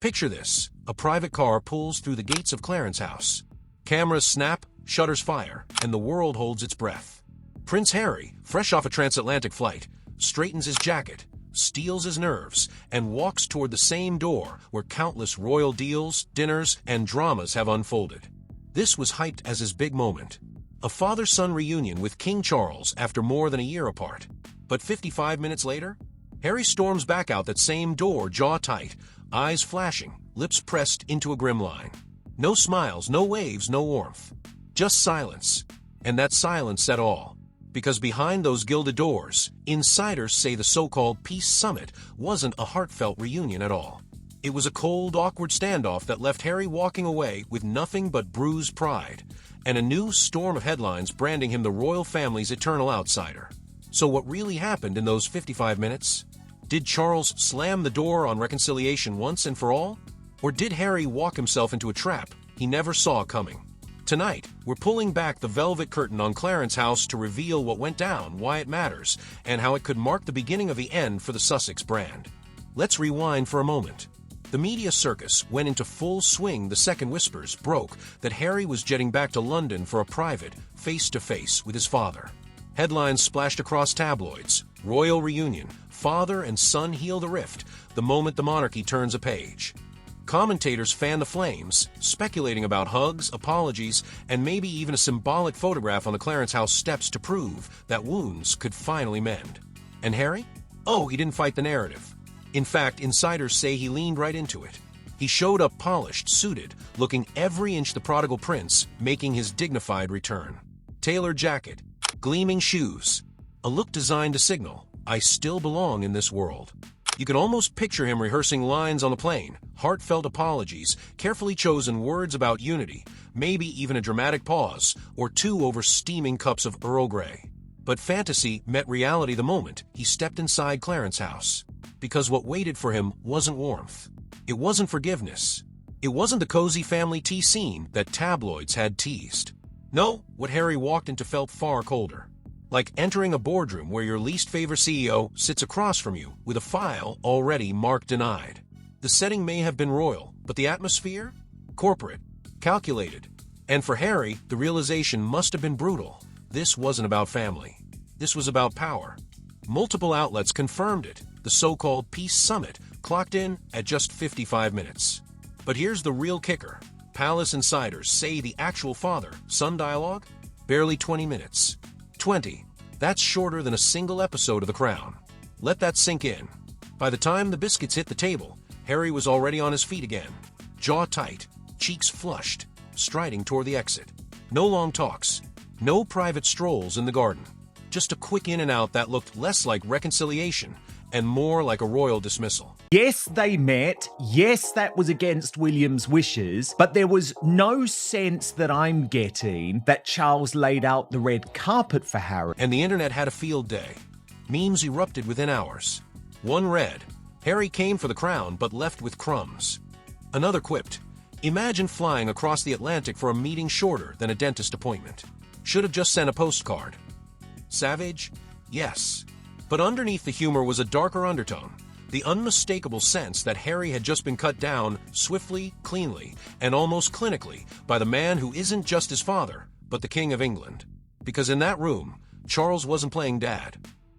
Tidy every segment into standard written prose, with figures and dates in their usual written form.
Picture this. A private car pulls through the gates of Clarence House. Cameras snap, shutters fire, and the world holds its breath. Prince Harry, fresh off a transatlantic flight, straightens his jacket, steels his nerves, and walks toward the same door where countless royal deals, dinners, and dramas have unfolded. This was hyped as his big moment. A father-son reunion with King Charles after more than a year apart. But 55 minutes later, Harry storms back out that same door, jaw tight, eyes flashing, lips pressed into a grim line. No smiles, no waves, no warmth. Just silence. And that silence said all. Because behind those gilded doors, insiders say the so-called Peace Summit wasn't a heartfelt reunion at all. It was a cold, awkward standoff that left Harry walking away with nothing but bruised pride, and a new storm of headlines branding him the royal family's eternal outsider. So what really happened in those 55 minutes? Did Charles slam the door on reconciliation once and for all? Or did Harry walk himself into a trap he never saw coming? Tonight, we're pulling back the velvet curtain on Clarence House to reveal what went down, why it matters, and how it could mark the beginning of the end for the Sussex brand. Let's rewind for a moment. The media circus went into full swing the second whispers broke that Harry was jetting back to London for a private, face-to-face with his father. Headlines splashed across tabloids. Royal reunion. Father and son heal the rift the moment the monarchy turns a page. Commentators fan the flames, speculating about hugs, apologies, and maybe even a symbolic photograph on the Clarence House steps to prove that wounds could finally mend. And Harry? Oh, he didn't fight the narrative. In fact, insiders say he leaned right into it. He showed up polished, suited, looking every inch the prodigal prince, making his dignified return. Tailored jacket, gleaming shoes, a look designed to signal, I still belong in this world. You can almost picture him rehearsing lines on the plane, heartfelt apologies, carefully chosen words about unity, maybe even a dramatic pause, or two over steaming cups of Earl Grey. But fantasy met reality the moment he stepped inside Clarence House. Because what waited for him wasn't warmth. It wasn't forgiveness. It wasn't the cozy family tea scene that tabloids had teased. No, what Harry walked into felt far colder. Like entering a boardroom where your least favorite CEO sits across from you with a file already marked denied. The setting may have been royal, but the atmosphere? Corporate, calculated. And for Harry, the realization must have been brutal. This wasn't about family. This was about power. Multiple outlets confirmed it. The so-called Peace Summit clocked in at just 55 minutes. But here's the real kicker. Palace insiders say the actual father-son dialogue? Barely 20 minutes. 20. That's shorter than a single episode of The Crown. Let that sink in. By the time the biscuits hit the table, Harry was already on his feet again. Jaw tight, cheeks flushed, striding toward the exit. No long talks. No private strolls in the garden. Just a quick in and out that looked less like reconciliation and more like a royal dismissal. Yes, they met. Yes, that was against William's wishes, but there was no sense that I'm getting that Charles laid out the red carpet for Harry. And the internet had a field day. Memes erupted within hours. One read, Harry came for the crown but left with crumbs. Another quipped, imagine flying across the Atlantic for a meeting shorter than a dentist appointment. Should have just sent a postcard. Savage? Yes. But underneath the humor was a darker undertone, the unmistakable sense that Harry had just been cut down swiftly, cleanly, and almost clinically by the man who isn't just his father, but the King of England. Because in that room, Charles wasn't playing dad.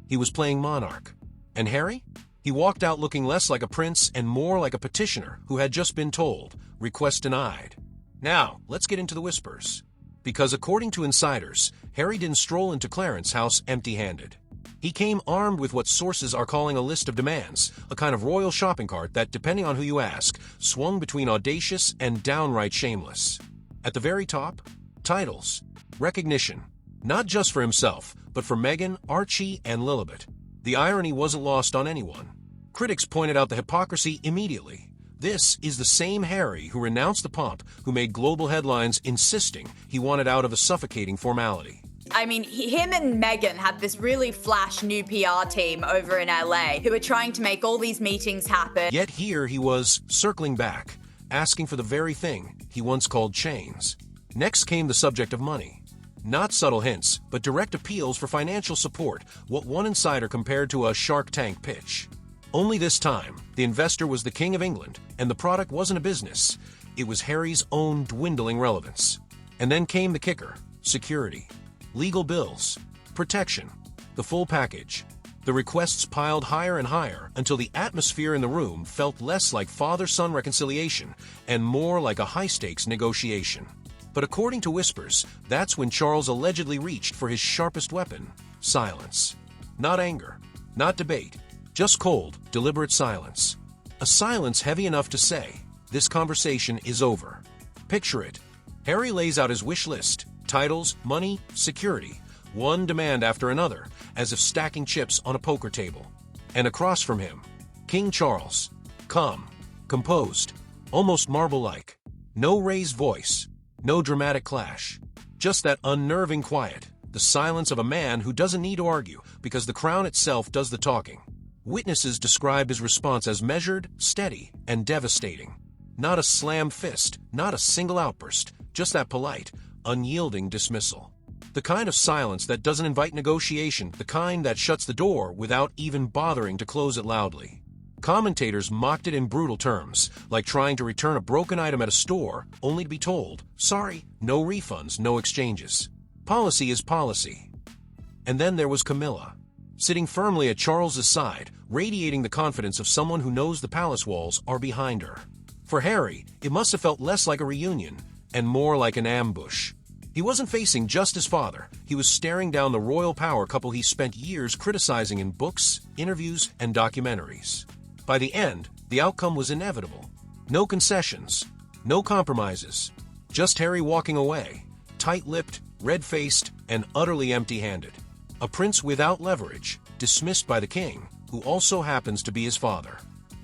He was playing monarch. And Harry? He walked out looking less like a prince and more like a petitioner who had just been told, request denied. Now, let's get into the whispers. Because according to insiders, Harry didn't stroll into Clarence House empty-handed. He came armed with what sources are calling a list of demands, a kind of royal shopping cart that, depending on who you ask, swung between audacious and downright shameless. At the very top, titles, recognition, not just for himself, but for Meghan, Archie, and Lilibet. The irony wasn't lost on anyone. Critics pointed out the hypocrisy immediately. This is the same Harry who renounced the pomp, who made global headlines insisting he wanted out of a suffocating formality. I mean, him and Meghan had this really flash new PR team over in LA who were trying to make all these meetings happen. Yet here he was, circling back, asking for the very thing he once called chains. Next came the subject of money. Not subtle hints, but direct appeals for financial support, what one insider compared to a Shark Tank pitch. Only this time, the investor was the King of England, and the product wasn't a business. It was Harry's own dwindling relevance. And then came the kicker: security, legal bills, protection, the full package. The requests piled higher and higher until the atmosphere in the room felt less like father-son reconciliation and more like a high-stakes negotiation. But according to whispers, that's when Charles allegedly reached for his sharpest weapon: silence. Not anger, not debate, just cold, deliberate silence. A silence heavy enough to say, this conversation is over. Picture it. Harry lays out his wish list: titles, money, security, one demand after another, as if stacking chips on a poker table. And across from him, King Charles, calm, composed, almost marble-like. No raised voice, no dramatic clash. Just that unnerving quiet, the silence of a man who doesn't need to argue because the crown itself does the talking. Witnesses describe his response as measured, steady, and devastating. Not a slammed fist, not a single outburst, just that polite, unyielding dismissal. The kind of silence that doesn't invite negotiation, the kind that shuts the door without even bothering to close it loudly. Commentators mocked it in brutal terms, like trying to return a broken item at a store, only to be told, sorry, no refunds, no exchanges. Policy is policy. And then there was Camilla, sitting firmly at Charles's side, radiating the confidence of someone who knows the palace walls are behind her. For Harry, it must have felt less like a reunion, and more like an ambush. He wasn't facing just his father, he was staring down the royal power couple he spent years criticizing in books, interviews, and documentaries. By the end, the outcome was inevitable. No concessions, no compromises. Just Harry walking away, tight-lipped, red-faced, and utterly empty-handed. A prince without leverage, dismissed by the king, who also happens to be his father.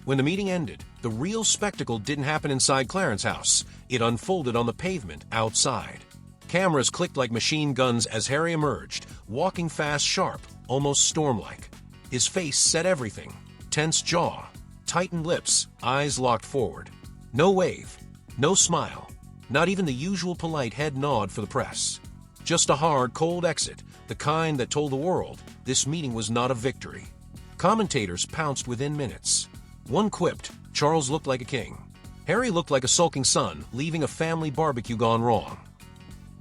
When the meeting ended, the real spectacle didn't happen inside Clarence House. It unfolded on the pavement outside. Cameras clicked like machine guns as Harry emerged, walking fast, sharp, almost storm-like. His face said everything: tense jaw, tightened lips, eyes locked forward. No wave, no smile, not even the usual polite head nod for the press. Just a hard, cold exit, the kind that told the world this meeting was not a victory. Commentators pounced within minutes. One quipped, Charles looked like a king. Harry looked like a sulking son, leaving a family barbecue gone wrong.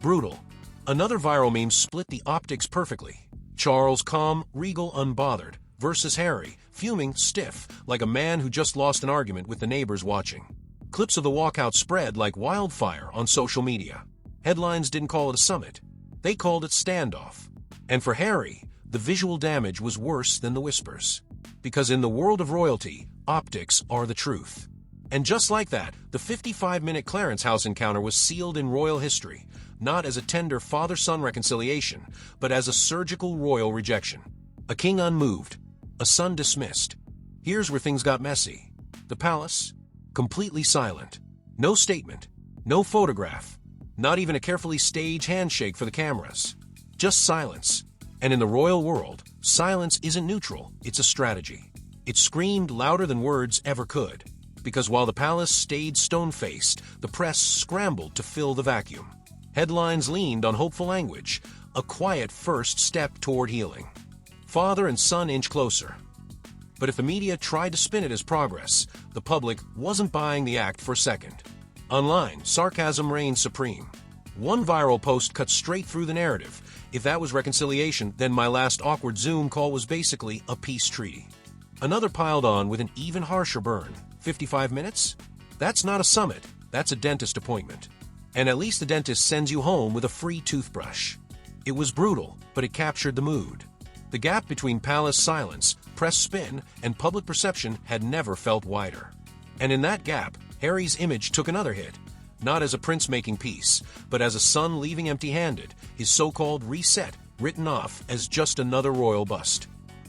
Brutal. Another viral meme split the optics perfectly. Charles calm, regal, unbothered, versus Harry, fuming, stiff, like a man who just lost an argument with the neighbors watching. Clips of the walkout spread like wildfire on social media. Headlines didn't call it a summit. They called it standoff. And for Harry, the visual damage was worse than the whispers. Because in the world of royalty, optics are the truth. And just like that, the 55-minute Clarence House encounter was sealed in royal history, not as a tender father-son reconciliation, but as a surgical royal rejection. A king unmoved, a son dismissed. Here's where things got messy. The palace, completely silent. No statement, no photograph, not even a carefully staged handshake for the cameras. Just silence. And in the royal world, silence isn't neutral, it's a strategy. It screamed louder than words ever could. Because while the palace stayed stone-faced, the press scrambled to fill the vacuum. Headlines leaned on hopeful language, a quiet first step toward healing. Father and son inch closer. But if the media tried to spin it as progress, the public wasn't buying the act for a second. Online, sarcasm reigned supreme. One viral post cut straight through the narrative. If that was reconciliation, then my last awkward Zoom call was basically a peace treaty. Another piled on with an even harsher burn. 55 minutes? That's not a summit, that's a dentist appointment. And at least the dentist sends you home with a free toothbrush. It was brutal, but it captured the mood. The gap between palace silence, press spin, and public perception had never felt wider. And in that gap, Harry's image took another hit. Not as a prince making peace, but as a son leaving empty-handed, his so-called reset written off as just another royal bust.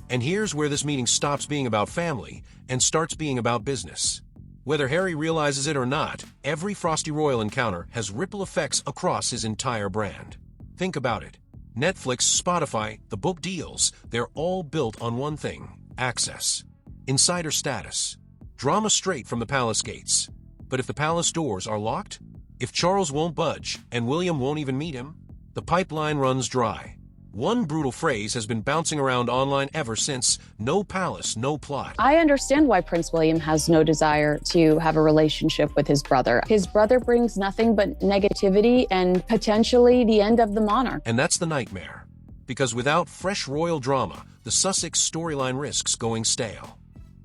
And here's where this meeting stops being about family and starts being about business. Whether Harry realizes it or not, every Frosty Royal encounter has ripple effects across his entire brand. Think about it. Netflix, Spotify, the book deals, they're all built on one thing: access. Insider status. Drama straight from the palace gates. But if the palace doors are locked, if Charles won't budge and William won't even meet him, the pipeline runs dry. One brutal phrase has been bouncing around online ever since: no palace, no plot. I understand why Prince William has no desire to have a relationship with his brother. His brother brings nothing but negativity and potentially the end of the monarch. And that's the nightmare. Because without fresh royal drama, the Sussex storyline risks going stale.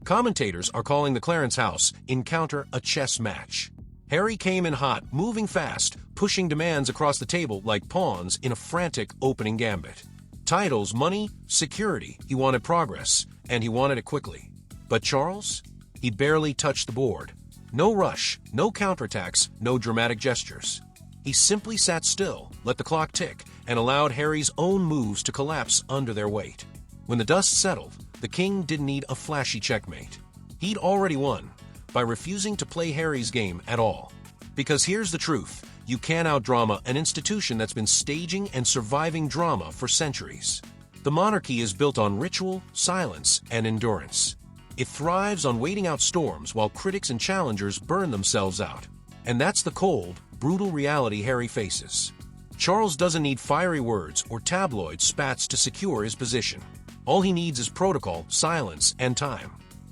Commentators are calling the Clarence house encounter a chess match. Harry came in hot, moving fast, pushing demands across the table like pawns in a frantic opening gambit. Titles, money, security. He wanted progress, and he wanted it quickly. But Charles? He barely touched the board. No rush, no counterattacks, no dramatic gestures. He simply sat still, let the clock tick, and allowed Harry's own moves to collapse under their weight. When the dust settled, the king didn't need a flashy checkmate. He'd already won, by refusing to play Harry's game at all. Because here's the truth, you can't out-drama an institution that's been staging and surviving drama for centuries. The monarchy is built on ritual, silence, and endurance. It thrives on waiting out storms while critics and challengers burn themselves out. And that's the cold, brutal reality Harry faces. Charles doesn't need fiery words or tabloid spats to secure his position. All he needs is protocol, silence, and time.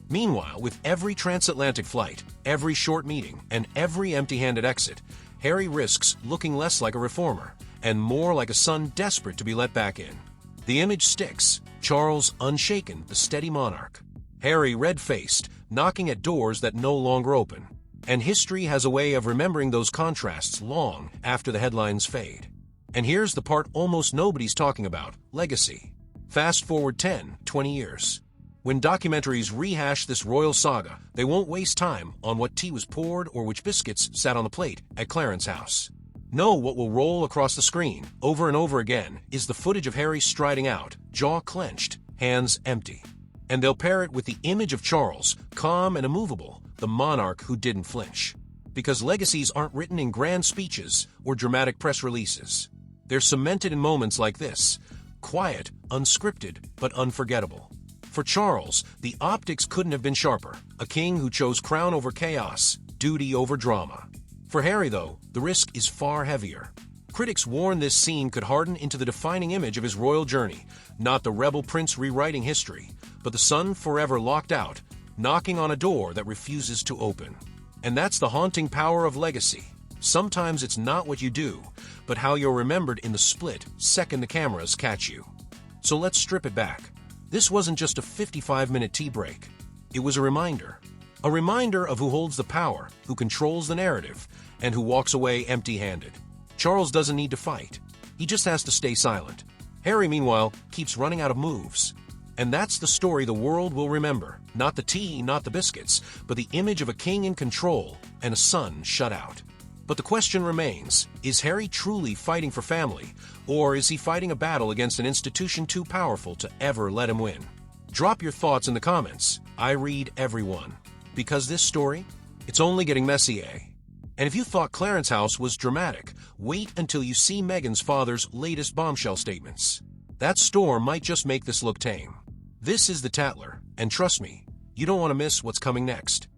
Meanwhile, with every transatlantic flight, every short meeting, and every empty-handed exit, Harry risks looking less like a reformer and more like a son desperate to be let back in. The image sticks: Charles unshaken, the steady monarch. Harry red-faced, knocking at doors that no longer open. And history has a way of remembering those contrasts long after the headlines fade. And here's the part almost nobody's talking about: legacy. Fast forward 10, 20 years. When documentaries rehash this royal saga, they won't waste time on what tea was poured or which biscuits sat on the plate at Clarence house. No, what will roll across the screen, over and over again, is the footage of Harry striding out, jaw clenched, hands empty. And they'll pair it with the image of Charles, calm and immovable, the monarch who didn't flinch. Because legacies aren't written in grand speeches or dramatic press releases. They're cemented in moments like this: quiet, unscripted, but unforgettable. For Charles, the optics couldn't have been sharper: a king who chose crown over chaos, duty over drama. For Harry, though, the risk is far heavier. Critics warn this scene could harden into the defining image of his royal journey, not the rebel prince rewriting history, but the son forever locked out, knocking on a door that refuses to open. And that's the haunting power of legacy. Sometimes it's not what you do, but how you're remembered in the split second the cameras catch you. So let's strip it back. This wasn't just a 55-minute tea break. It was a reminder. A reminder of who holds the power, who controls the narrative, and who walks away empty-handed. Charles doesn't need to fight. He just has to stay silent. Harry, meanwhile, keeps running out of moves. And that's the story the world will remember. Not the tea, not the biscuits, but the image of a king in control and a son shut out. But the question remains, is Harry truly fighting for family, or is he fighting a battle against an institution too powerful to ever let him win? Drop your thoughts in the comments. I read everyone. Because this story, it's only getting messy, eh? And if you thought Clarence house was dramatic, wait until you see Meghan's father's latest bombshell statements. That storm might just make this look tame. This is The Tatler, and trust me, you don't want to miss what's coming next.